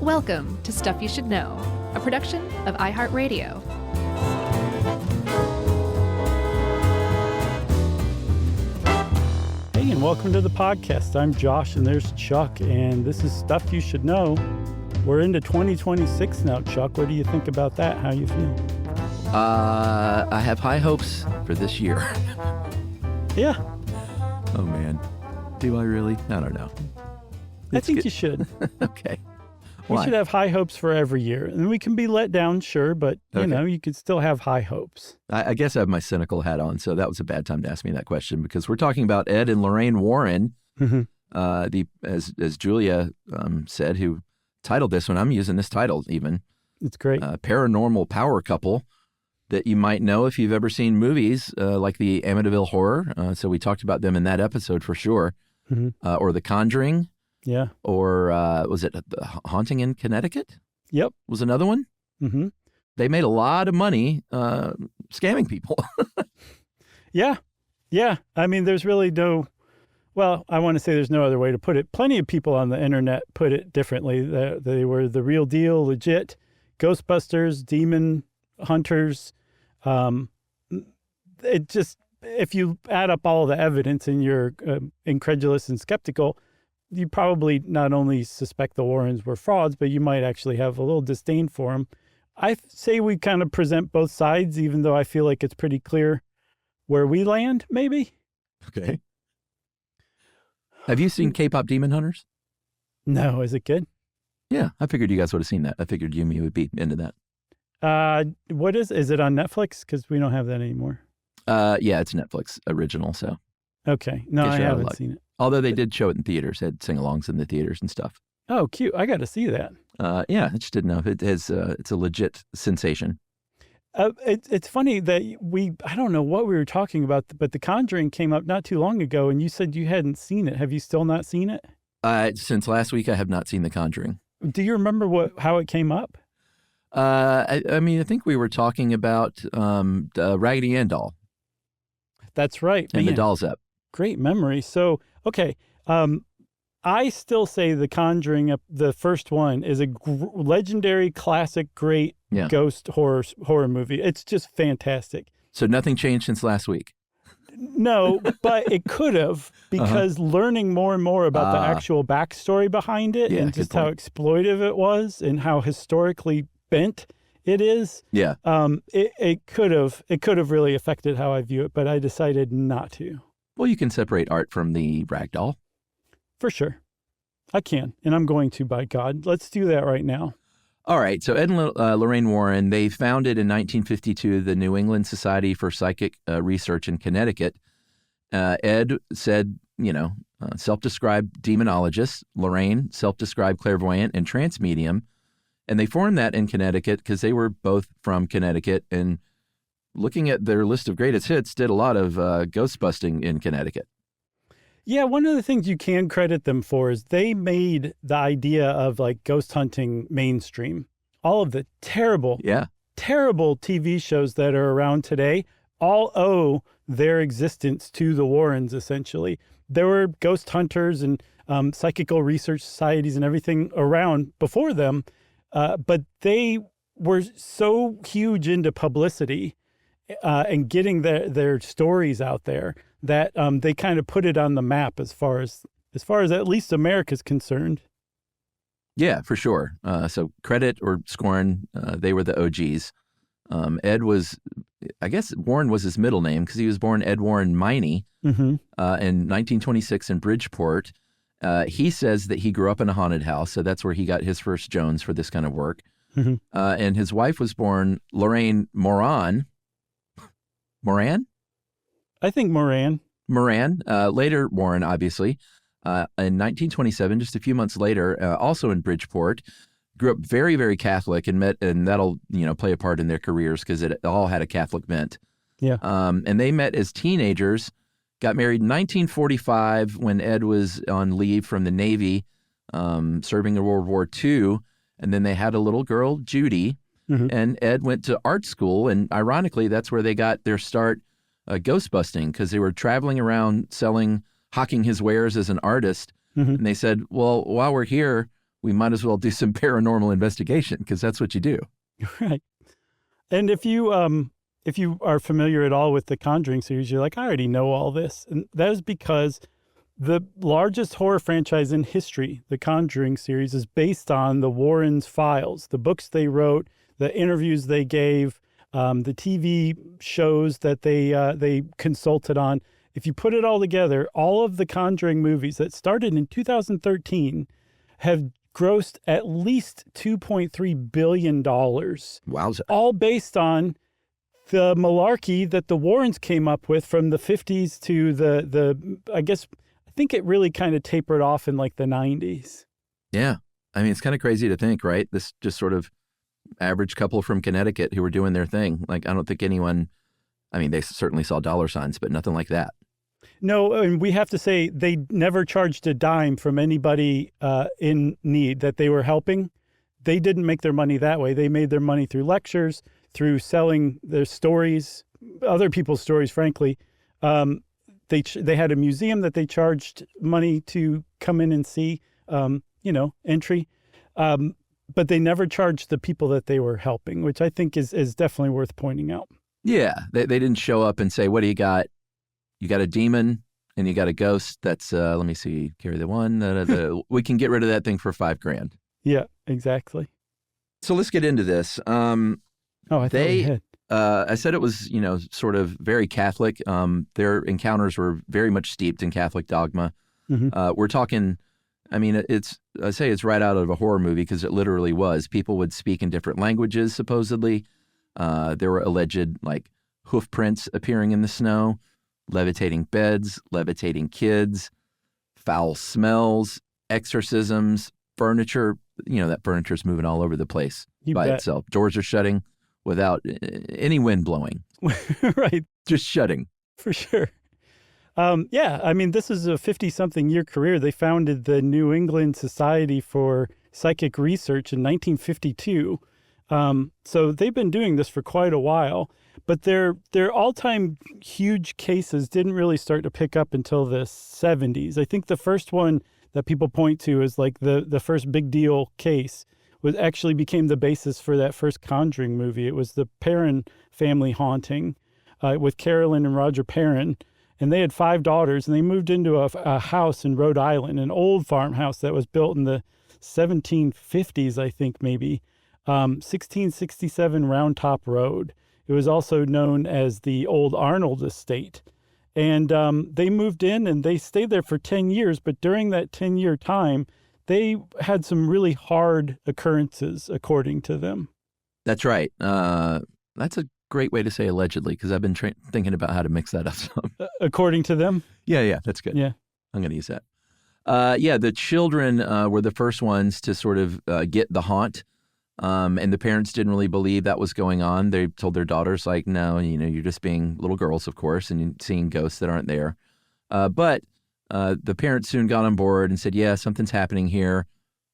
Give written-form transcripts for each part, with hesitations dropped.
Welcome to Stuff You Should Know, a production of iHeartRadio. Hey, and welcome to the podcast. I'm Josh, and there's Chuck, and this is Stuff You Should Know. We're into 2026 now, Chuck. What do you think about that? How you feel? I have high hopes for this year. Yeah. Oh, man. Do I really? I don't know. I think you should. Okay. We Why? should have high hopes for every year. And we can be let down, sure, but, you know, you could still have high hopes. I guess I have my cynical hat on, so that was a bad time to ask me that question because we're talking about Ed and Lorraine Warren, as Julia said, who titled this one. I'm using this title even. It's great. Paranormal power couple that you might know if you've ever seen movies like the Amityville Horror. So we talked about them in that episode for sure. Or The Conjuring. Yeah. Or was it The Haunting in Connecticut? Yep. Was another one? Mm-hmm. They made a lot of money scamming people. Yeah. Yeah. I mean, there's really well, I want to say there's no other way to put it. Plenty of people on the internet put it differently. They were the real deal, legit Ghostbusters, demon hunters. It just, if you add up all the evidence and you're incredulous and skeptical, you probably not only suspect the Warrens were frauds, but you might actually have a little disdain for them. I say we kind of present both sides, even though I feel like it's pretty clear where we land, maybe. Okay. Have you seen K-pop Demon Hunters? No. Is it good? Yeah, I figured you guys would have seen that. I figured you would be into that. What is it on Netflix? Because we don't have that anymore. Yeah, it's Netflix original, so. Okay. No, I haven't seen it. Although they did show it in theaters, had sing-alongs in the theaters and stuff. Oh, cute. I got to see that. Yeah, I just didn't know if it has, it's a legit sensation. It's funny that I don't know what we were talking about, but The Conjuring came up not too long ago, and you said you hadn't seen it. Have you still not seen it? Since last week, I have not seen The Conjuring. Do you remember how it came up? I mean, I think we were talking about the Raggedy Ann doll. That's right. And the Dolls Up. Great memory. So, okay. I still say The Conjuring, the first one, is a legendary, classic, great ghost horror movie. It's just fantastic. So nothing changed since last week? No, but it could have, because learning more and more about the actual backstory behind it and just how exploitive it was and how historically bent it is. Yeah. It could have really affected how I view it, but I decided not to. Well, you can separate art from the rag doll. For sure. I can, and I'm going to, by God. Let's do that right now. All right. So Ed and Lorraine Warren, they founded in 1952 the New England Society for Psychic Research in Connecticut. Ed said, self-described demonologist. Lorraine, self-described clairvoyant and trance medium. And they formed that in Connecticut because they were both from Connecticut. And looking at their list of greatest hits, did a lot of ghost busting in Connecticut. Yeah, one of the things you can credit them for is they made the idea of like ghost hunting mainstream. All of the terrible TV shows that are around today all owe their existence to the Warrens, essentially. There were ghost hunters and psychical research societies and everything around before them, but they were so huge into publicity and getting their stories out there that they kind of put it on the map as far as at least America's concerned. Yeah, for sure. So credit or scorn, they were the OGs. Ed was, I guess Warren was his middle name because he was born Ed Warren Miney in 1926 in Bridgeport. He says that he grew up in a haunted house, so that's where he got his first Jones for this kind of work. And his wife was born Lorraine Moran. Moran? I think Moran. Later Warren, obviously. In 1927, just a few months later, also in Bridgeport, grew up very, very Catholic and that'll, play a part in their careers because it all had a Catholic bent. Yeah. And they met as teenagers, got married in 1945 when Ed was on leave from the Navy, serving in World War II. And then they had a little girl, Judy, and Ed went to art school. And ironically, that's where they got their start ghost busting because they were traveling around hawking his wares as an artist. And they said, well, while we're here, we might as well do some paranormal investigation because that's what you do. Right. And if you are familiar at all with the Conjuring series, you're like, I already know all this. And that is because the largest horror franchise in history, the Conjuring series, is based on the Warrens' files, the books they wrote, the interviews they gave, the TV shows that they consulted on. If you put it all together, all of the Conjuring movies that started in 2013 have grossed at least $2.3 billion. Wowza. All based on the malarkey that the Warrens came up with from the 50s to I think it really kind of tapered off in like the 90s. Yeah. I mean, it's kind of crazy to think, right? This just sort of average couple from Connecticut who were doing their thing. Like, I don't think anyone, I mean, they certainly saw dollar signs, but nothing like that. No, and we have to say they never charged a dime from anybody in need that they were helping. They didn't make their money that way. They made their money through lectures, through selling their stories, other people's stories, frankly. They had a museum that they charged money to come in and see, entry. But they never charged the people that they were helping, which I think is definitely worth pointing out. Yeah, they didn't show up and say, what do you got? You got a demon and you got a ghost. That's, let me see, carry the one. We can get rid of that thing for $5,000. Yeah, exactly. So let's get into this. I thought we had. I said it was, sort of very Catholic. Their encounters were very much steeped in Catholic dogma. Mm-hmm. We're talking, I mean, I say it's right out of a horror movie because it literally was. People would speak in different languages, supposedly. There were alleged, like, hoof prints appearing in the snow, levitating beds, levitating kids, foul smells, exorcisms, furniture. That furniture's moving all over the place by itself. Doors are shutting without any wind blowing. Right. Just shutting. For sure. Yeah, I mean, this is a 50-something year career. They founded the New England Society for Psychic Research in 1952. So they've been doing this for quite a while. But their all-time huge cases didn't really start to pick up until the 70s. I think the first one that people point to as like the first big deal case actually became the basis for that first Conjuring movie. It was the Perron family haunting with Carolyn and Roger Perron. And they had 5 daughters, and they moved into a house in Rhode Island, an old farmhouse that was built in the 1750s, I think maybe, 1667 Round Top Road. It was also known as the Old Arnold Estate. And they moved in and they stayed there for 10 years. But during that 10-year time, they had some really hard occurrences, according to them. That's right. That's a great way to say allegedly, because I've been thinking about how to mix that up some. According to them? Yeah, that's good. Yeah. I'm going to use that. The children were the first ones to sort of get the haunt. And the parents didn't really believe that was going on. They told their daughters, like, no, you're just being little girls, of course, and seeing ghosts that aren't there. But the parents soon got on board and said, yeah, something's happening here.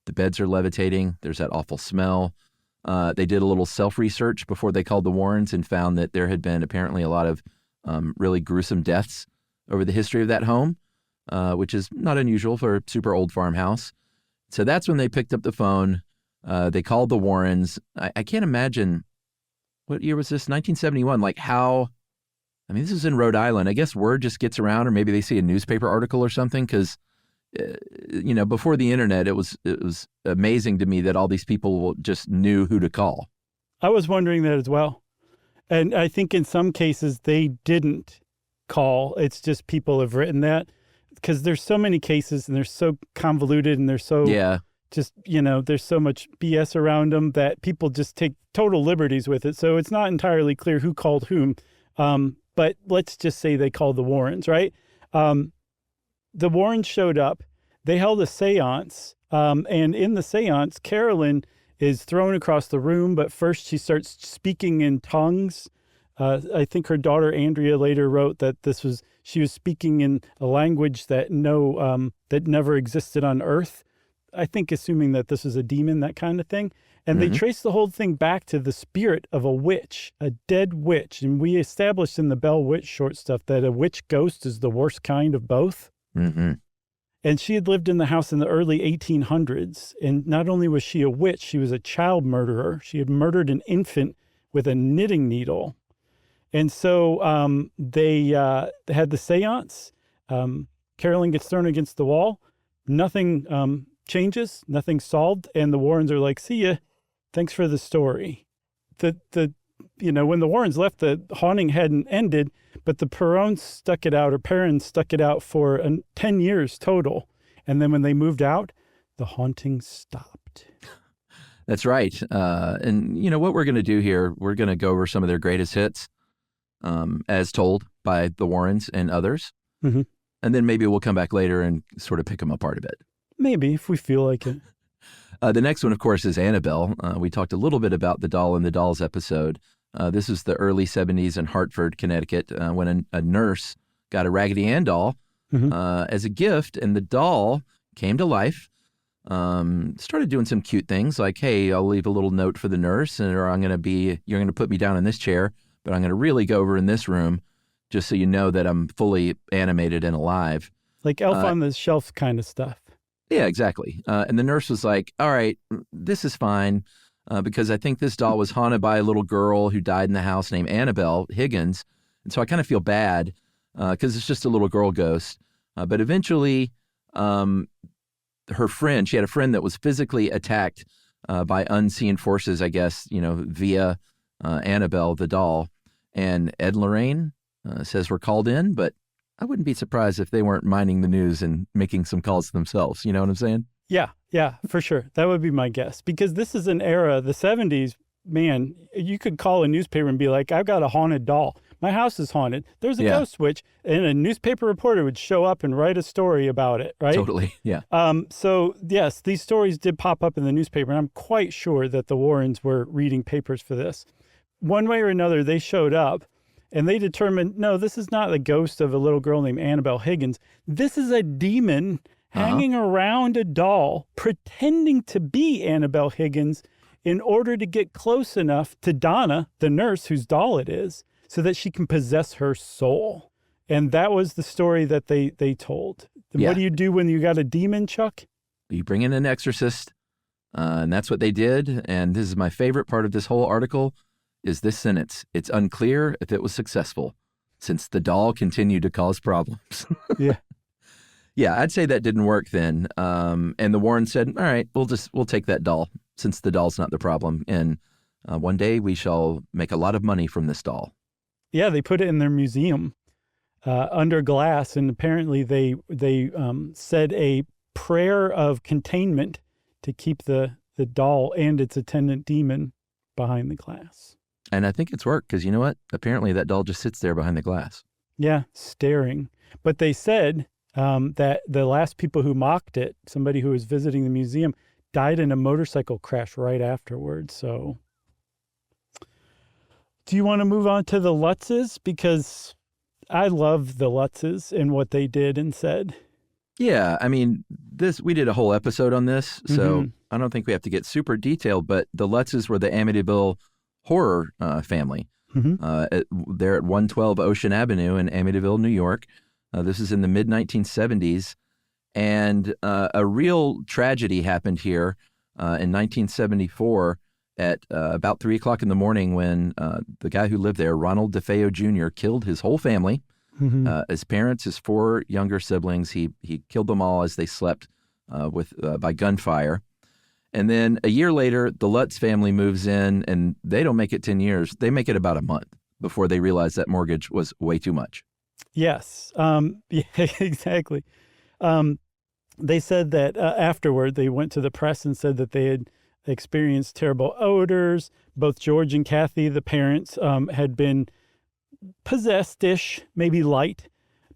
The beds are levitating. There's that awful smell. They did a little self-research before they called the Warrens and found that there had been apparently a lot of really gruesome deaths over the history of that home, which is not unusual for a super old farmhouse. So that's when they picked up the phone. They called the Warrens. I can't imagine, what year was this? 1971. Like how, I mean, this is in Rhode Island. I guess word just gets around, or maybe they see a newspaper article or something. Because, before the internet, it was amazing to me that all these people just knew who to call. I was wondering that as well. And I think in some cases they didn't call. It's just people have written that because there's so many cases and they're so convoluted and they're so... Yeah. Just, there's so much BS around them that people just take total liberties with it. So it's not entirely clear who called whom. But let's just say they called the Warrens, right? The Warrens showed up. They held a seance. And in the seance, Carolyn is thrown across the room. But first she starts speaking in tongues. I think her daughter Andrea later wrote that she was speaking in a language that never existed on Earth. I think assuming that this is a demon, that kind of thing. And they trace the whole thing back to the spirit of a witch, a dead witch. And we established in the Bell Witch short stuff that a witch ghost is the worst kind of both. Mm-hmm. And she had lived in the house in the early 1800s. And not only was she a witch, she was a child murderer. She had murdered an infant with a knitting needle. And so they had the seance. Carolyn gets thrown against the wall. Nothing changes, nothing solved. And the Warrens are like, see ya. Thanks for the story. When the Warrens left, the haunting hadn't ended, but the parents stuck it out for 10 years total. And then when they moved out, the haunting stopped. That's right. And what we're going to do here, we're going to go over some of their greatest hits as told by the Warrens and others. Mm-hmm. And then maybe we'll come back later and sort of pick them apart a bit. Maybe, if we feel like it. The next one, of course, is Annabelle. We talked a little bit about the doll in the Dolls episode. This is the early 70s in Hartford, Connecticut, when a nurse got a Raggedy Ann doll as a gift, and the doll came to life, started doing some cute things like, hey, I'll leave a little note for the nurse, or you're going to put me down in this chair, but I'm going to really go over in this room just so you know that I'm fully animated and alive. Like Elf on the Shelf kind of stuff. Yeah, exactly. And the nurse was like, all right, this is fine, because I think this doll was haunted by a little girl who died in the house named Annabelle Higgins. And so I kind of feel bad because it's just a little girl ghost. But eventually, her friend, she had a friend that was physically attacked by unseen forces, I guess, via Annabelle, the doll. And Ed and Lorraine says were called in, but I wouldn't be surprised if they weren't minding the news and making some calls themselves. You know what I'm saying? Yeah, for sure. That would be my guess. Because this is an era, the 70s, man, you could call a newspaper and be like, I've got a haunted doll. My house is haunted. There's a ghost witch. And a newspaper reporter would show up and write a story about it, right? Totally, yeah. So, yes, these stories did pop up in the newspaper. And I'm quite sure that the Warrens were reading papers for this. One way or another, they showed up. And they determined, no, this is not the ghost of a little girl named Annabelle Higgins. This is a demon hanging around a doll, pretending to be Annabelle Higgins in order to get close enough to Donna, the nurse whose doll it is, so that she can possess her soul. And that was the story that they told. Yeah. What do you do when you got a demon, Chuck? You bring in an exorcist, and that's what they did. And this is my favorite part of this whole article. Is this sentence. It's unclear if it was successful since the doll continued to cause problems. Yeah. Yeah, I'd say that didn't work then. And the Warren said, all right, we'll take that doll since the doll's not the problem. And one day we shall make a lot of money from this doll. Yeah, they put it in their museum under glass. And apparently they said a prayer of containment to keep the doll and its attendant demon behind the glass. And I think it's worked because you know what? Apparently that doll just sits there behind the glass. Yeah, staring. But they said that the last people who mocked it, somebody who was visiting the museum, died in a motorcycle crash right afterwards. So do you want to move on to the Lutzes? Because I love the Lutzes and what they did and said. Yeah, I mean, we did a whole episode on this, so I don't think we have to get super detailed, but the Lutzes were the Amityville horror family. They're at 112 Ocean Avenue in Amityville, New York. This is in the mid-1970s, and a real tragedy happened here in 1974 at about 3 o'clock in the morning when the guy who lived there, Ronald DeFeo Jr., killed his whole family. His parents, his 4 younger siblings, he killed them all as they slept by gunfire. And then a year later, the Lutz family moves in, and they don't make it 10 years. They make it about a month before they realize that mortgage was way too much. Yes, yeah, exactly. They said that afterward, they went to the press and said that they had experienced terrible odors. Both George and Kathy, the parents, had been possessed-ish, maybe light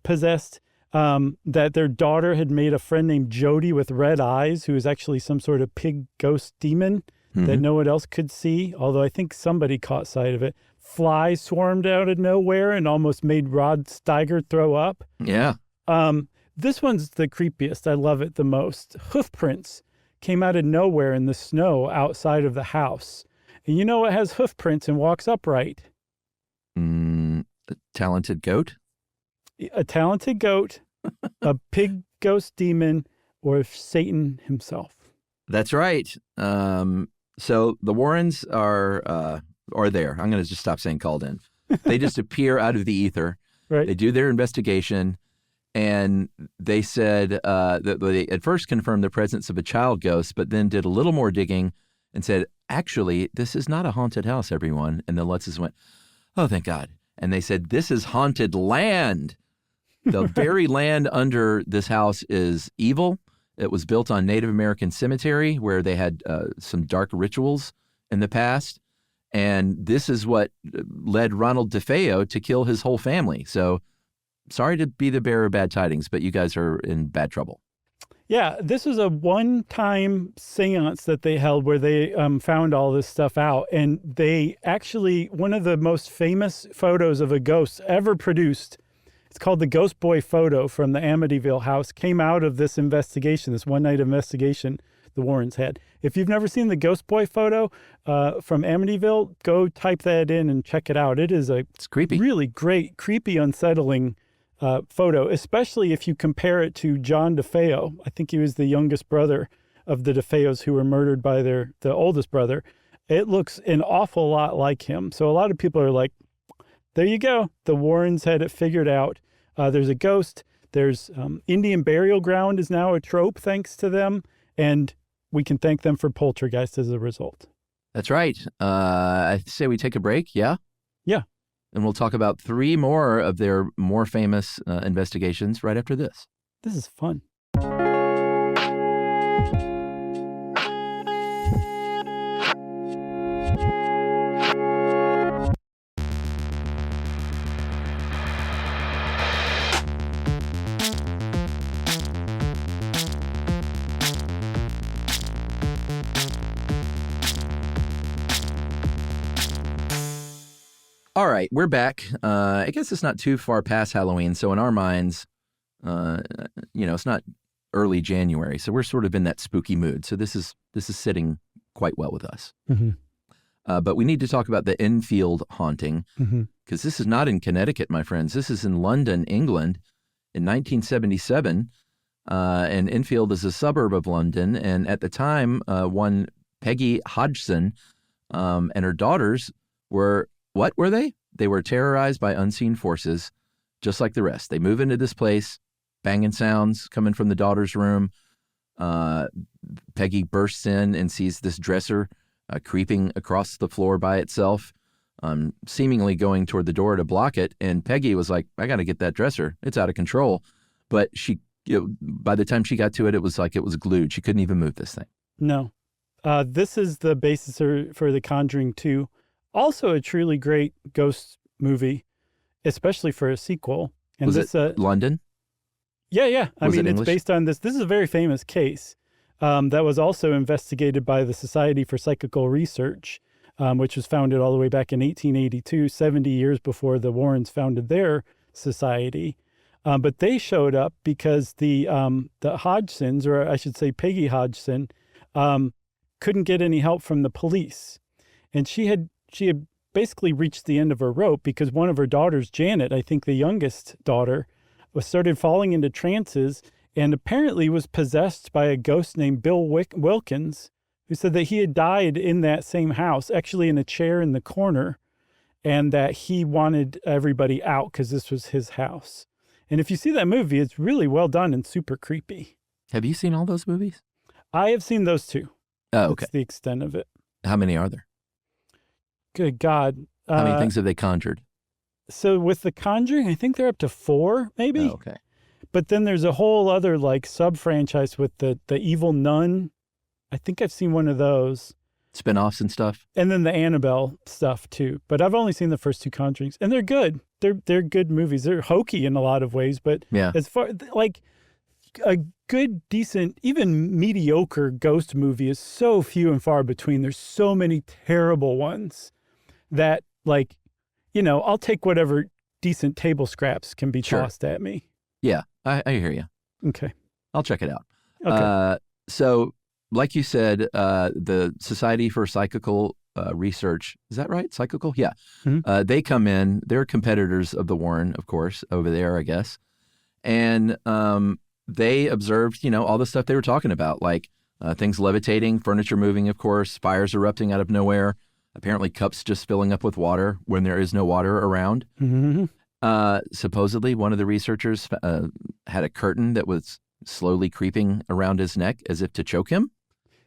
possessed, that their daughter had made a friend named Jody with red eyes, who was actually some sort of pig ghost demon that no one else could see, although I think somebody caught sight of it. Flies swarmed out of nowhere and almost made Rod Steiger throw up. Yeah. This one's the creepiest. I love it the most. Hoof prints came out of nowhere in the snow outside of the house. And you know what has hoof prints and walks upright? A talented goat? A talented goat, a pig ghost demon or if Satan himself. That's right. So the Warrens are there. I'm going to just stop saying called in. They just appear out of the ether. Right. They do their investigation, and they said that they at first confirmed the presence of a child ghost, but then did a little more digging and said, actually, this is not a haunted house, everyone. And the Lutzes went, oh, thank God. And they said, this is haunted land. The very land under this house is evil. It was built on Native American cemetery where they had some dark rituals in the past. And this is what led Ronald DeFeo to kill his whole family. So sorry to be the bearer of bad tidings, but you guys are in bad trouble. Yeah, this was a one-time seance that they held where they found all this stuff out. And they actually, one of the most famous photos of a ghost ever produced, it's called the Ghost Boy photo from the Amityville house, came out of this investigation, this one-night investigation the Warrens had. If you've never seen the Ghost Boy photo from Amityville, go type that in and check it out. It's creepy. Really great, creepy, unsettling photo, especially if you compare it to John DeFeo. I think he was the youngest brother of the DeFeos who were murdered by the oldest brother. It looks an awful lot like him. So a lot of people are like, there you go. The Warrens had it figured out. There's a ghost. There's Indian burial ground is now a trope thanks to them. And we can thank them for poltergeist as a result. That's right. I say we take a break. Yeah? Yeah. And we'll talk about 3 more of their more famous investigations right after this. This is fun. All right, we're back. I guess it's not too far past Halloween, so in our minds, it's not early January, so we're sort of in that spooky mood. So this is sitting quite well with us. Mm-hmm. But we need to talk about the Enfield haunting, because this is not in Connecticut, my friends. This is in London, England, in 1977. And Enfield is a suburb of London, and at the time, one Peggy Hodgson and her daughters were. What were they? They were terrorized by unseen forces, just like the rest. They move into this place, banging sounds coming from the daughter's room. Peggy bursts in and sees this dresser creeping across the floor by itself, seemingly going toward the door to block it. And Peggy was like, I got to get that dresser. It's out of control. But she, by the time she got to it, it was like it was glued. She couldn't even move this thing. No. This is the basis for the Conjuring 2. Also a truly great ghost movie, especially for a sequel. And was it London? Yeah. I mean, it's English? based on this. This is a very famous case that was also investigated by the Society for Psychical Research, which was founded all the way back in 1882, 70 years before the Warrens founded their society. But they showed up because the Hodgsons, or I should say Peggy Hodgson, couldn't get any help from the police. And she had basically reached the end of her rope because one of her daughters, Janet, I think the youngest daughter, started falling into trances and apparently was possessed by a ghost named Bill Wilkins, who said that he had died in that same house, actually in a chair in the corner, and that he wanted everybody out because this was his house. And if you see that movie, it's really well done and super creepy. Have you seen all those movies? I have seen those 2. Oh, okay. That's the extent of it. How many are there? Good God. How many things have they conjured? So with The Conjuring, I think they're up to 4, maybe. Oh, okay. But then there's a whole other like sub-franchise with the Evil Nun. I think I've seen one of those. Spin-offs and stuff? And then the Annabelle stuff too. But I've only seen the first 2 Conjurings. And they're good. They're good movies. They're hokey in a lot of ways. But yeah. As far like a good, decent, even mediocre ghost movie is so few and far between. There's so many terrible ones that like, I'll take whatever decent table scraps can be tossed at me. Yeah, I hear you. Okay. I'll check it out. Okay. So, like you said, the Society for Psychical Research, is that right? Psychical? Yeah. Mm-hmm. They come in. They're competitors of the Warren, of course, over there, I guess. And they observed, all the stuff they were talking about, like things levitating, furniture moving, of course, fires erupting out of nowhere, apparently cups just filling up with water when there is no water around. Mm-hmm. Supposedly, one of the researchers had a curtain that was slowly creeping around his neck as if to choke him.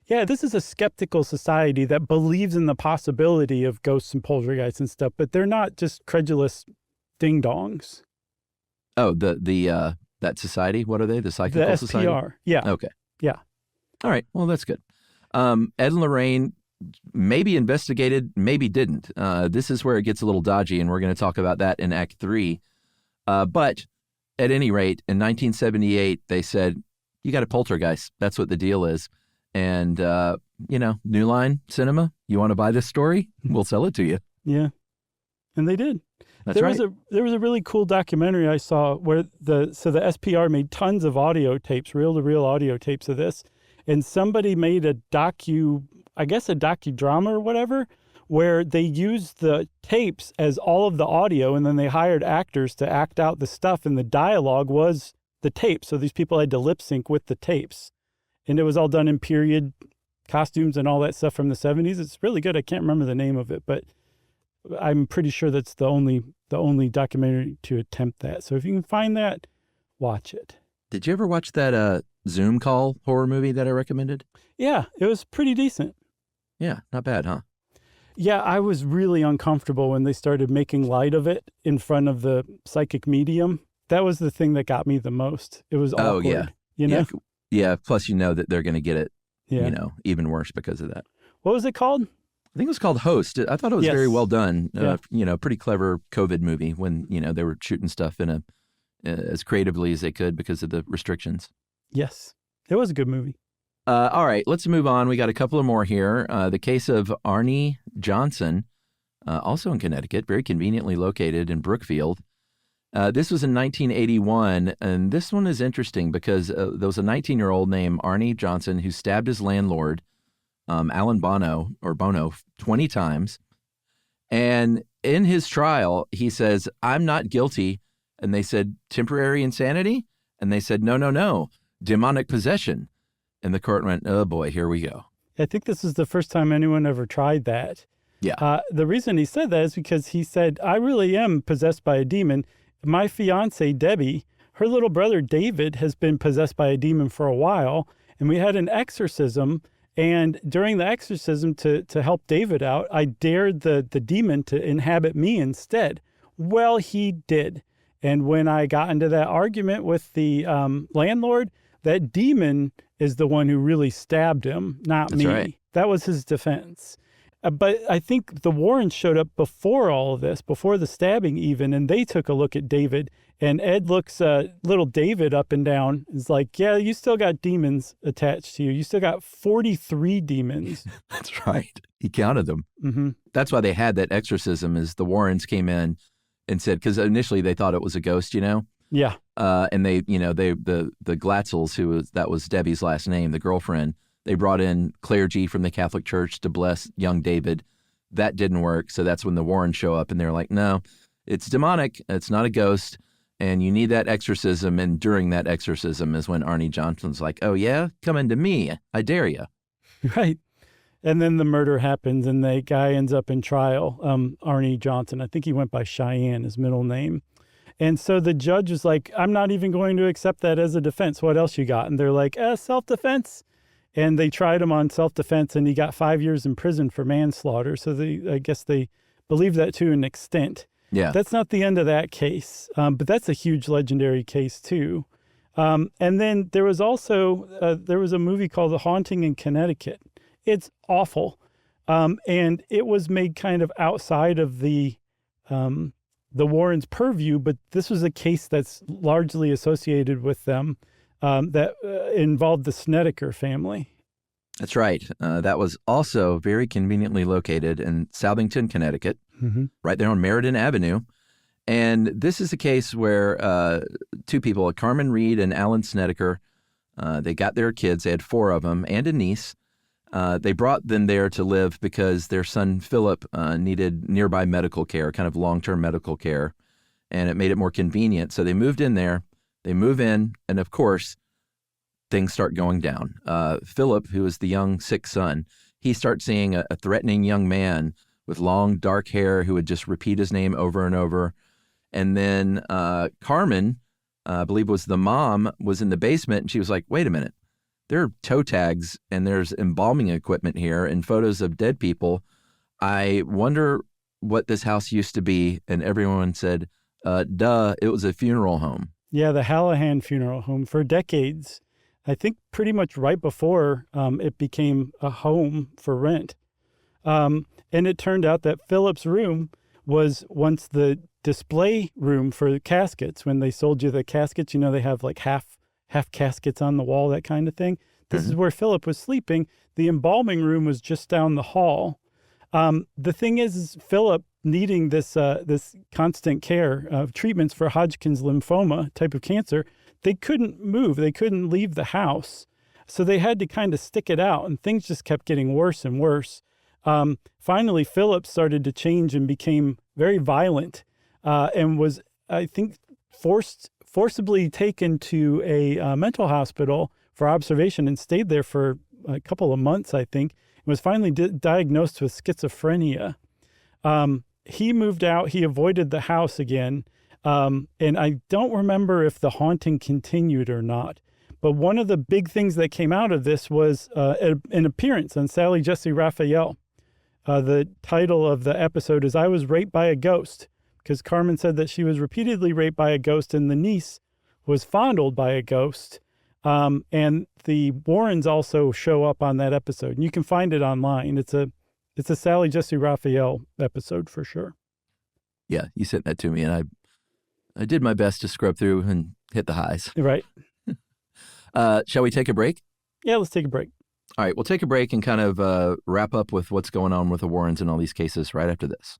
Yeah, this is a skeptical society that believes in the possibility of ghosts and poltergeists and stuff, but they're not just credulous ding-dongs. Oh, that society? What are they? The Psychical Society? The SPR. Yeah. Okay. Yeah. All right. Well, that's good. Ed and Lorraine maybe investigated, maybe didn't. This is where it gets a little dodgy, and we're going to talk about that in Act 3. But at any rate, in 1978, they said, you got a poltergeist. That's what the deal is. And, New Line Cinema, you want to buy this story? We'll sell it to you. Yeah. And they did. That's right. There was a really cool documentary I saw where the SPR made tons of audio tapes, reel-to-reel audio tapes of this. And somebody made a docudrama or whatever, where they used the tapes as all of the audio, and then they hired actors to act out the stuff, and the dialogue was the tape. So these people had to lip sync with the tapes. And it was all done in period costumes and all that stuff from the 70s. It's really good. I can't remember the name of it, but I'm pretty sure that's the only documentary to attempt that. So if you can find that, watch it. Did you ever watch that Zoom call horror movie that I recommended? Yeah, it was pretty decent. Yeah, not bad, huh? Yeah, I was really uncomfortable when they started making light of it in front of the psychic medium. That was the thing that got me the most. It was awkward. Oh, yeah. Yeah, plus that they're going to get it, even worse because of that. What was it called? I think it was called Host. I thought it was very well done. Yeah. Pretty clever COVID movie when, they were shooting stuff in as creatively as they could because of the restrictions. Yes, it was a good movie. All right, let's move on. We got a couple of more here. The case of Arnie Johnson, also in Connecticut, very conveniently located in Brookfield. This was in 1981, and this one is interesting because there was a 19-year-old named Arnie Johnson who stabbed his landlord, Alan Bono, 20 times. And in his trial, he says, "I'm not guilty." And they said, "Temporary insanity?" And they said, No, demonic possession. And the court went, "Oh boy, here we go." I think this is the first time anyone ever tried that. Yeah. The reason he said that is because he said, "I really am possessed by a demon. My fiance, Debbie, her little brother, David, has been possessed by a demon for a while. And we had an exorcism. And during the exorcism, to help David out, I dared the demon to inhabit me instead." Well, he did. And when I got into that argument with the landlord, that demon is the one who really stabbed him, not me. Right. That was his defense. But I think the Warrens showed up before all of this, before the stabbing even, and they took a look at David. And Ed looks little David up and down. Is like, "Yeah, you still got demons attached to you. You still got 43 demons." That's right. He counted them. Mm-hmm. That's why they had that exorcism, is the Warrens came in and said, because initially they thought it was a ghost, Yeah. And they, the Glatzels, that was Debbie's last name, the girlfriend, they brought in clergy from the Catholic Church to bless young David. That didn't work. So that's when the Warrens show up and they're like, "No, it's demonic. It's not a ghost. And you need that exorcism." And during that exorcism is when Arnie Johnson's like, "Oh yeah, come into me. I dare you." Right. And then the murder happens and the guy ends up in trial, Arnie Johnson. I think he went by Cheyenne, his middle name. And so the judge was like, "I'm not even going to accept that as a defense. What else you got?" And they're like, "Self-defense." And they tried him on self-defense and he got 5 years in prison for manslaughter. So I guess they believe that to an extent. Yeah. That's not the end of that case, but that's a huge legendary case too. And then there was also, there was a movie called The Haunting in Connecticut. It's awful. And it was made kind of outside of the Warrens' purview, but this was a case that's largely associated with them that involved the Snedeker family. That's right. That was also very conveniently located in Southington, Connecticut, right there on Meriden Avenue. And this is a case where two people, Carmen Reed and Alan Snedeker, they got their kids. They had 4 of them and a niece. They brought them there to live because their son Philip needed nearby medical care, kind of long-term medical care, and it made it more convenient. So they moved in there. They move in, and of course, things start going down. Philip, who is the young sick son, he starts seeing a threatening young man with long dark hair who would just repeat his name over and over. And then Carmen, I believe was the mom, was in the basement, and she was like, wait a minute, there are toe tags and there's embalming equipment here and photos of dead people. I wonder what this house used to be. And everyone said, duh, it was a funeral home. Yeah, the Hallahan Funeral Home for decades. I think pretty much right before it became a home for rent. And it turned out that Philip's room was once the display room for the caskets. When they sold you the caskets, you know, they have like half caskets on the wall, that kind of thing. This is where Philip was sleeping. The embalming room was just down the hall. The thing is Philip needing this constant care of treatments for Hodgkin's lymphoma type of cancer, they couldn't move. They couldn't leave the house. So they had to kind of stick it out, and things just kept getting worse and worse. Finally, Philip started to change and became very violent and was, I think, forcibly taken to a mental hospital for observation and stayed there for a couple of months, I think, and was finally diagnosed with schizophrenia. He moved out. He avoided the house again. And I don't remember if the haunting continued or not. But one of the big things that came out of this was an appearance on Sally Jesse Raphael. The title of the episode is I Was Raped by a Ghost, because Carmen said that she was repeatedly raped by a ghost and the niece was fondled by a ghost. And the Warrens also show up on that episode. And you can find it online. It's a Sally Jesse Raphael episode for sure. Yeah, you sent that to me, and I did my best to scrub through and hit the highs. Right. Shall we take a break? Yeah, let's take a break. All right, we'll take a break and kind of wrap up with what's going on with the Warrens and all these cases right after this.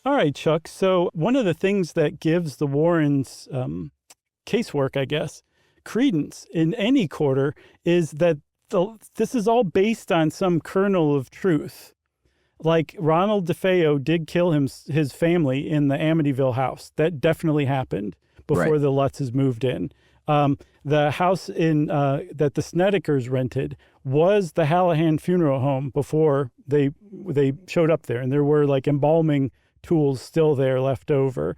All right, Chuck. So one of the things that gives the Warrens' casework, I guess, credence in any quarter is that this is all based on some kernel of truth. Like Ronald DeFeo did kill his family in the Amityville house. That definitely happened before the Lutzes moved in. The house that the Snedekers rented was the Hallahan Funeral Home before they showed up there, and there were like embalming tools still there left over.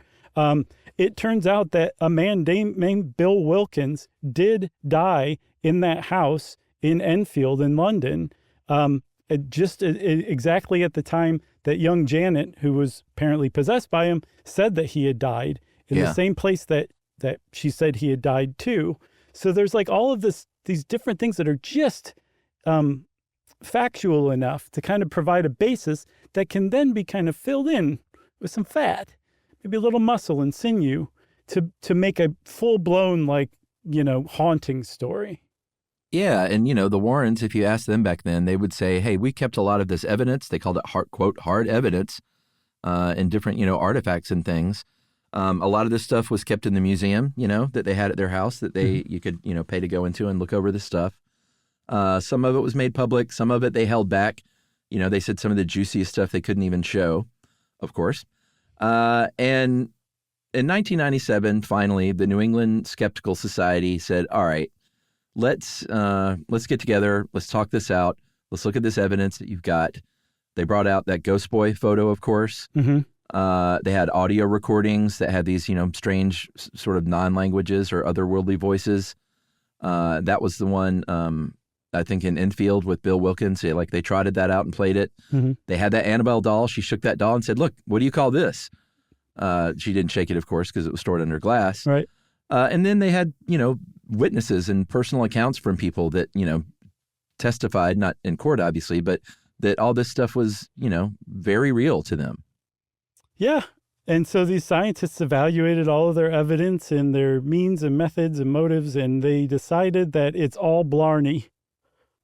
It turns out that a man named Bill Wilkins did die in that house in Enfield in London, exactly at the time that young Janet, who was apparently possessed by him, said that he had died in the same place that she said he had died too. So there's like all of these different things that are just factual enough to kind of provide a basis that can then be kind of filled in with some fat, maybe a little muscle and sinew to make a full-blown, haunting story. Yeah, and, the Warrens, if you asked them back then, they would say, hey, we kept a lot of this evidence. They called it, quote, hard evidence and different, artifacts and things. A lot of this stuff was kept in the museum, that they had at their house that you could, pay to go into and look over this stuff. Some of it was made public. Some of it they held back. They said some of the juiciest stuff they couldn't even show, of course. And in 1997, finally, the New England Skeptical Society said, all right, let's get together. Let's talk this out. Let's look at this evidence that you've got. They brought out that ghost boy photo, of course. Mm-hmm. They had audio recordings that had these, strange sort of non-languages or otherworldly voices. That was the one, I think, in Enfield with Bill Wilkins. They trotted that out and played it. Mm-hmm. They had that Annabelle doll. She shook that doll and said, look, what do you call this? She didn't shake it, of course, because it was stored under glass. Right. And then they had, witnesses and personal accounts from people that, testified, not in court, obviously, but that all this stuff was, very real to them. Yeah. And so these scientists evaluated all of their evidence and their means and methods and motives, and they decided that it's all blarney.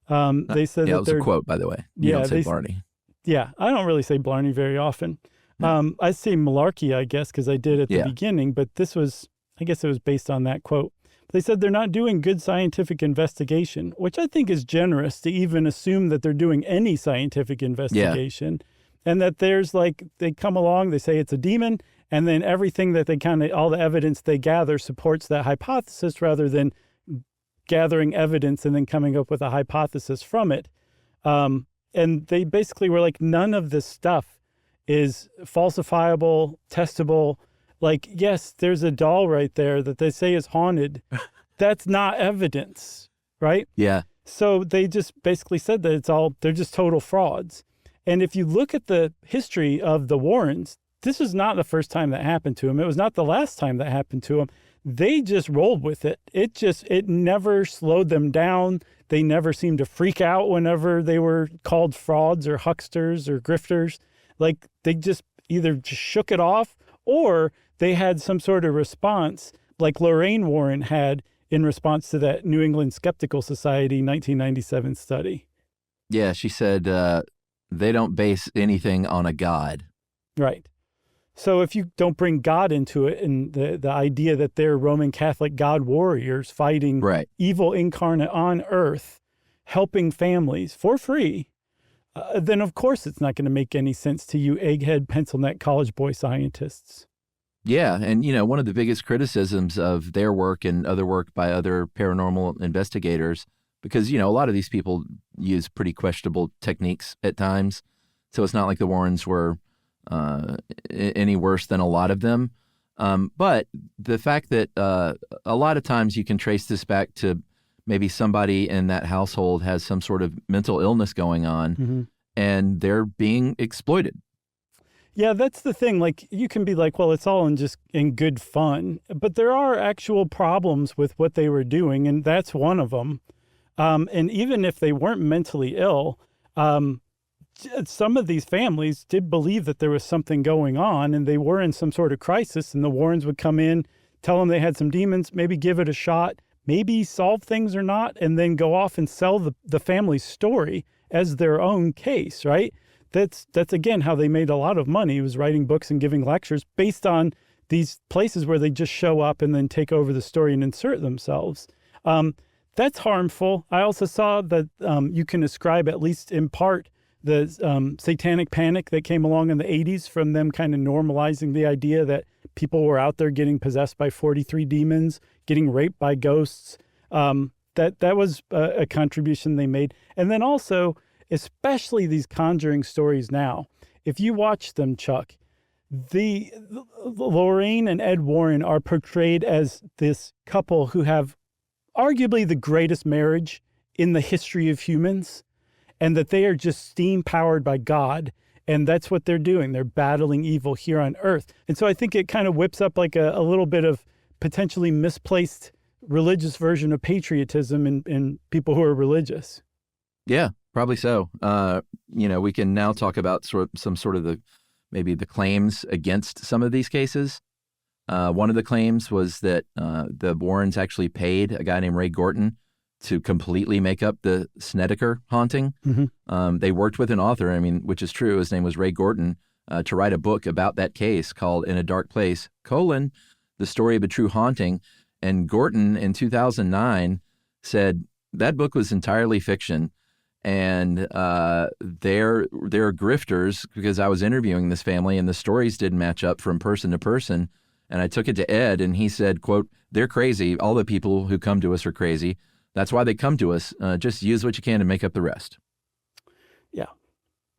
They said that was a quote, by the way. You don't say blarney. Yeah, I don't really say blarney very often. No. I say malarkey, I guess, because I did at the Yeah. beginning, but I guess it was based on that quote. They said they're not doing good scientific investigation, which I think is generous to even assume that they're doing any scientific investigation. And that they come along, they say it's a demon, and then everything that all the evidence they gather supports that hypothesis rather than gathering evidence and then coming up with a hypothesis from it. And they basically were like, none of this stuff is falsifiable, testable. Like, yes, there's a doll right there that they say is haunted. That's not evidence, right? Yeah. So they just basically said that they're just total frauds. And if you look at the history of the Warrens, this is not the first time that happened to them. It was not the last time that happened to them. They just rolled with it. It never slowed them down. They never seemed to freak out whenever they were called frauds or hucksters or grifters. Like, they just either just shook it off, or they had some sort of response, like Lorraine Warren had in response to that New England Skeptical Society 1997 study. Yeah, she said they don't base anything on a god. Right. So if you don't bring God into it, and the idea that they're Roman Catholic God warriors fighting evil incarnate on earth, helping families for free, then of course it's not going to make any sense to you egghead pencil neck college boy scientists. Yeah, and one of the biggest criticisms of their work and other work by other paranormal investigators, because a lot of these people use pretty questionable techniques at times, so it's not like the Warrens were any worse than a lot of them. But the fact that a lot of times you can trace this back to maybe somebody in that household has some sort of mental illness going on, and they're being exploited. Yeah, that's the thing. Like, you can be like, well, it's all in good fun, but there are actual problems with what they were doing, and that's one of them. And even if they weren't mentally ill, some of these families did believe that there was something going on, and they were in some sort of crisis, and the Warrens would come in, tell them they had some demons, maybe give it a shot, maybe solve things or not, and then go off and sell the family's story as their own case, right? That's again how they made a lot of money, was writing books and giving lectures based on these places where they just show up and then take over the story and insert themselves. That's harmful. I also saw that you can ascribe, at least in part, the satanic panic that came along in the 80s from them kind of normalizing the idea that people were out there getting possessed by 43 demons, getting raped by ghosts. That was a contribution they made. And then also, especially these Conjuring stories now, if you watch them, Chuck, the Lorraine and Ed Warren are portrayed as this couple who have arguably the greatest marriage in the history of humans, and that they are just steam powered by God. And that's what they're doing. They're battling evil here on earth. And so I think it kind of whips up like a little bit of potentially misplaced religious version of patriotism in people who are religious. Yeah, probably so. We can now talk about some sort of maybe the claims against some of these cases. One of the claims was that the Warrens actually paid a guy named Ray Gorton to completely make up the Snedeker haunting. They worked with an author, which is true. His name was Ray Gorton, to write a book about that case called In a Dark Place, The Story of a True Haunting. And Gorton in 2009 said that book was entirely fiction. And they're grifters, because I was interviewing this family and the stories didn't match up from person to person. And I took it to Ed, and he said, quote, "They're crazy. All the people who come to us are crazy. That's why they come to us. Just use what you can to make up the rest." Yeah.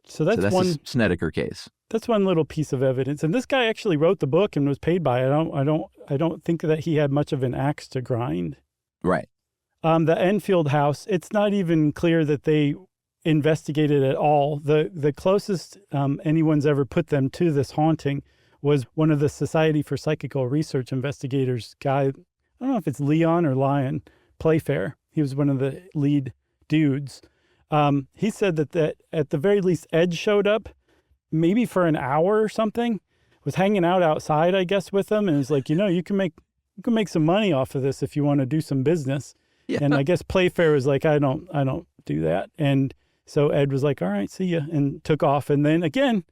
So that's one the Snedeker case. That's one little piece of evidence. And this guy actually wrote the book and was paid by it. I don't think that he had much of an axe to grind. Right. The Enfield house, it's not even clear that they investigated at all. The closest anyone's ever put them to this haunting was one of the Society for Psychical Research investigators guy. I don't know if it's Leon or Lion Playfair. He was one of the lead dudes. He said that at the very least, Ed showed up maybe for an hour or something, was hanging out outside, I guess, with them. And was like, you can make some money off of this if you want to do some business. Yeah. And I guess Playfair was like, I don't do that. And So Ed was like, all right, see ya, and took off. And then again,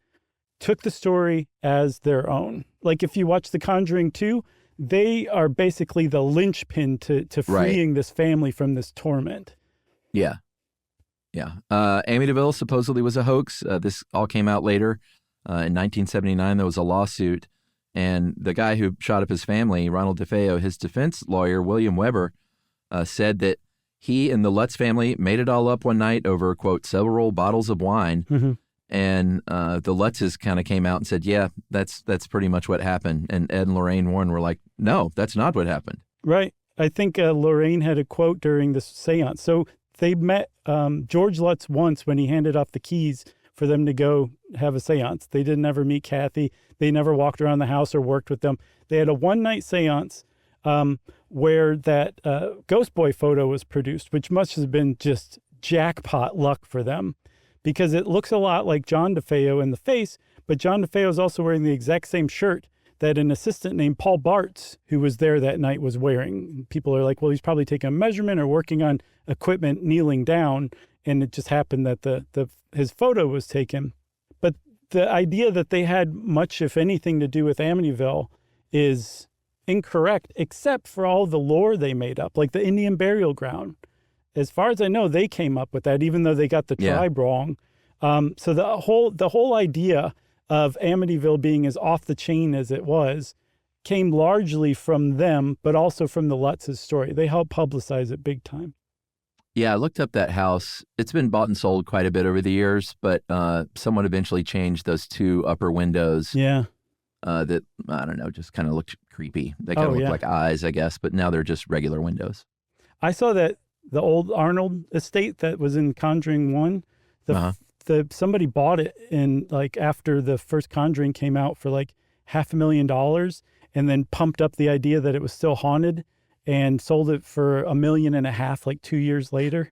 took the story as their own. Like if you watch The Conjuring 2, they are basically the linchpin to freeing this family from this torment. Yeah. Yeah. Amityville supposedly was a hoax. This all came out later. In 1979, there was a lawsuit. And the guy who shot up his family, Ronald DeFeo, his defense lawyer, William Weber, said that he and the Lutz family made it all up one night over, quote, several bottles of wine. Mm-hmm. And the Lutzes kind of came out and said, yeah, that's pretty much what happened. And Ed and Lorraine Warren were like, no, that's not what happened. Right. I think Lorraine had a quote during this seance. So they met George Lutz once when he handed off the keys for them to go have a seance. They didn't ever meet Kathy. They never walked around the house or worked with them. They had a one-night seance where that Ghost Boy photo was produced, which must have been just jackpot luck for them, because it looks a lot like John DeFeo in the face, but John DeFeo is also wearing the exact same shirt that an assistant named Paul Bartz, who was there that night, was wearing. People are like, well, he's probably taking a measurement or working on equipment kneeling down, and it just happened that his photo was taken. But the idea that they had much, if anything, to do with Amityville is incorrect, except for all the lore they made up, like the Indian burial ground. As far as I know, they came up with that, even though they got the tribe wrong. So the whole idea of Amityville being as off the chain as it was came largely from them, but also from the Lutz's story. They helped publicize it big time. Yeah, I looked up that house. It's been bought and sold quite a bit over the years, but someone eventually changed those two upper windows. Yeah. That, I don't know, just kind of looked creepy. They kind of look like eyes, I guess, but now they're just regular windows. I saw that the old Arnold estate that was in Conjuring 1, somebody bought it in like after the first Conjuring came out for like $500,000 and then pumped up the idea that it was still haunted and sold it for $1.5 million like 2 years later.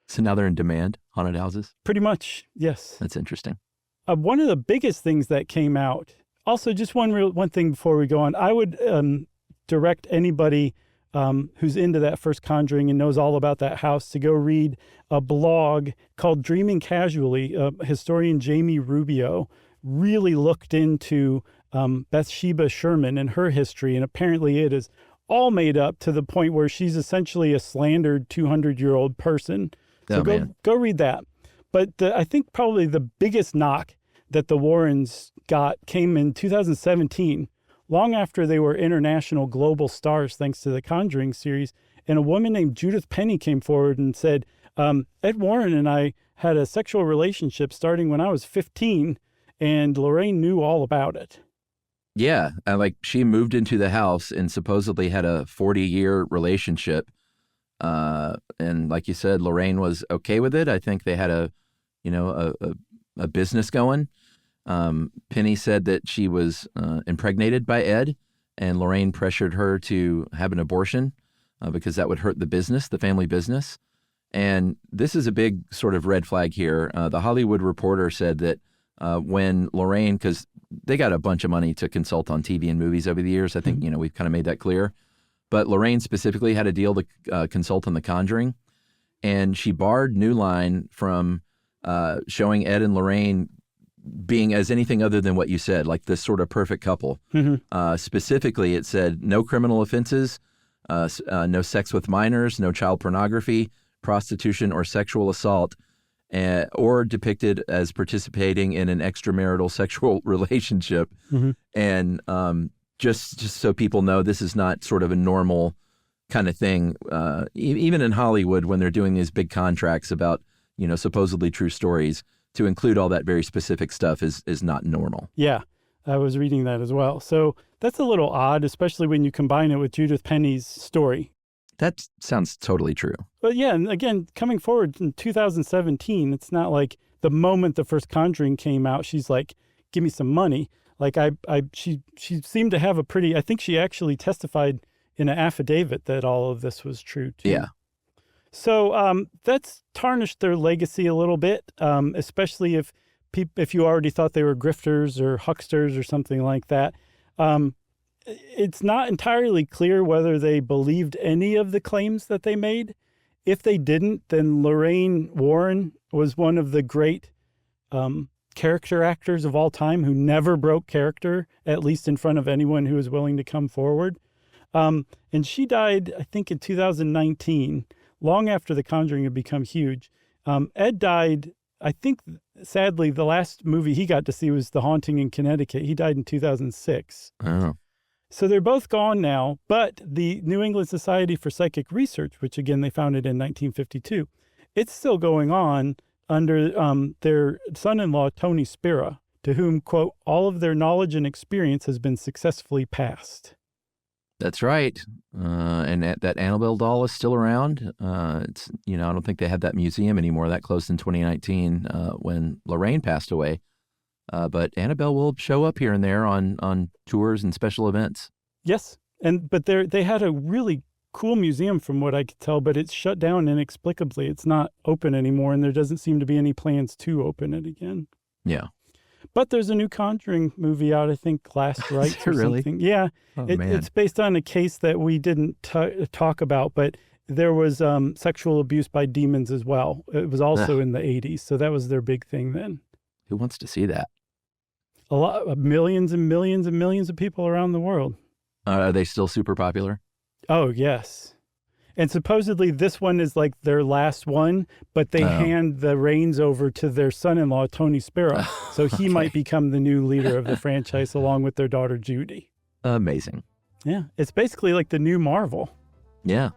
So now they're in demand, haunted houses? Pretty much, yes. That's interesting. One of the biggest things that came out, also just one thing before we go on, I would direct anybody who's into that first Conjuring and knows all about that house to go read a blog called Dreaming Casually. Historian Jamie Rubio really looked into Bathsheba Sherman and her history, and apparently it is all made up to the point where she's essentially a slandered 200-year-old person. So go read that. But I think probably the biggest knock that the Warrens got came in 2017, long after they were international global stars thanks to the Conjuring series. And a woman named Judith Penny came forward and said, Ed Warren and I had a sexual relationship starting when I was 15, and Lorraine knew all about it. Yeah, like she moved into the house and supposedly had a 40-year relationship. And like you said, Lorraine was okay with it. I think they had a business going. Penny said that she was impregnated by Ed, and Lorraine pressured her to have an abortion because that would hurt the family business. And this is a big sort of red flag here. The Hollywood Reporter said that when Lorraine, because they got a bunch of money to consult on TV and movies over the years. I think, we've kind of made that clear. But Lorraine specifically had a deal to consult on The Conjuring, and she barred New Line from showing Ed and Lorraine being as anything other than what you said, like this sort of perfect couple. Mm-hmm. Specifically, it said no criminal offenses, no sex with minors, no child pornography, prostitution, or sexual assault, or depicted as participating in an extramarital sexual relationship. Mm-hmm. And just so people know, this is not sort of a normal kind of thing. Even in Hollywood, when they're doing these big contracts about, supposedly true stories, to include all that very specific stuff is not normal. Yeah, I was reading that as well. So that's a little odd, especially when you combine it with Judith Penny's story. That sounds totally true. But yeah, and again, coming forward in 2017, it's not like the moment the first Conjuring came out, she's like, give me some money. Like she seemed to have a pretty, I think she actually testified in an affidavit that all of this was true too. Yeah. So that's tarnished their legacy a little bit, especially if you already thought they were grifters or hucksters or something like that. It's not entirely clear whether they believed any of the claims that they made. if they didn't, then Lorraine Warren was one of the great character actors of all time who never broke character, at least in front of anyone who was willing to come forward. And she died, I think, in 2019, long after The Conjuring had become huge. Ed died, I think, sadly, the last movie he got to see was The Haunting in Connecticut. He died in 2006. Oh. So they're both gone now, but the New England Society for Psychic Research, which again they founded in 1952, it's still going on under their son-in-law, Tony Spira, to whom, quote, all of their knowledge and experience has been successfully passed. That's right. And that Annabelle doll is still around. It's, I don't think they have that museum anymore. That closed in 2019 when Lorraine passed away. But Annabelle will show up here and there on tours and special events. Yes. But they had a really cool museum from what I could tell, but it's shut down inexplicably. It's not open anymore, and there doesn't seem to be any plans to open it again. Yeah. But there's a new Conjuring movie out, I think, Last Rites or really? something. Yeah. Oh, it's based on a case that we didn't talk about, but there was sexual abuse by demons as well. It was also in the 80s, so that was their big thing then. Who wants to see that? A lot, millions and millions and millions of people around the world. Are they still super popular? Oh, yes. And supposedly this one is like their last one, but they hand the reins over to their son-in-law, Tony Spira. So he might become the new leader of the franchise along with their daughter, Judy. Amazing. Yeah. It's basically like the new Marvel. Yeah.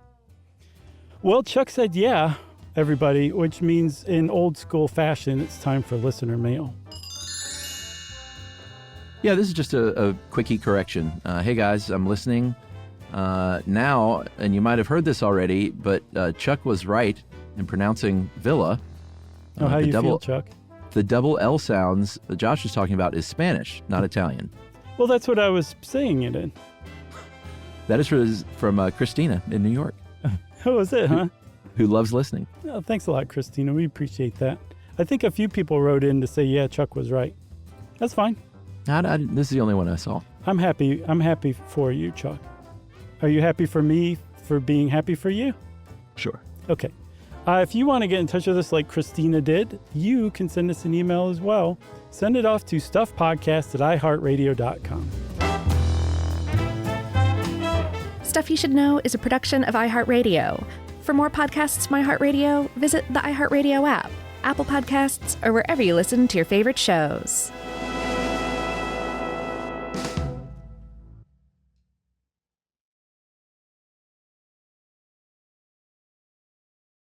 Well, Chuck said, yeah, everybody, which means in old school fashion, it's time for listener mail. Yeah, this is just a quickie correction. Hey, guys, I'm listening now, and you might have heard this already, but Chuck was right in pronouncing villa. Oh, how you feel, Chuck? The double L sounds that Josh was talking about is Spanish, not Italian. Well, that's what I was saying it in. That is from Christina in New York. Oh, is it, huh? Who loves listening. Oh, thanks a lot, Christina. We appreciate that. I think a few people wrote in to say, yeah, Chuck was right. That's fine. This is the only one I saw. I'm happy. I'm happy for you, Chuck. Are you happy for me for being happy for you? Sure. Okay. If you want to get in touch with us like Christina did, you can send us an email as well. Send it off to stuffpodcast@iheartradio.com. Stuff You Should Know is a production of iHeartRadio. For more podcasts from iHeartRadio, visit the iHeartRadio app, Apple Podcasts, or wherever you listen to your favorite shows.